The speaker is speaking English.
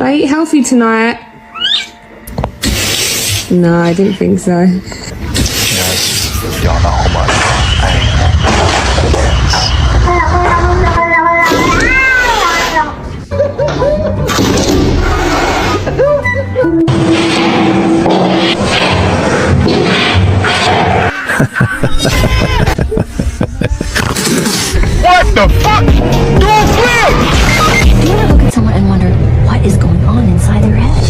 I eat healthy tonight? No, I didn't think so. Yes, y'all know how much I What the fuck? Don't flip! Do you ever look at someone and wonder what is going on inside their head?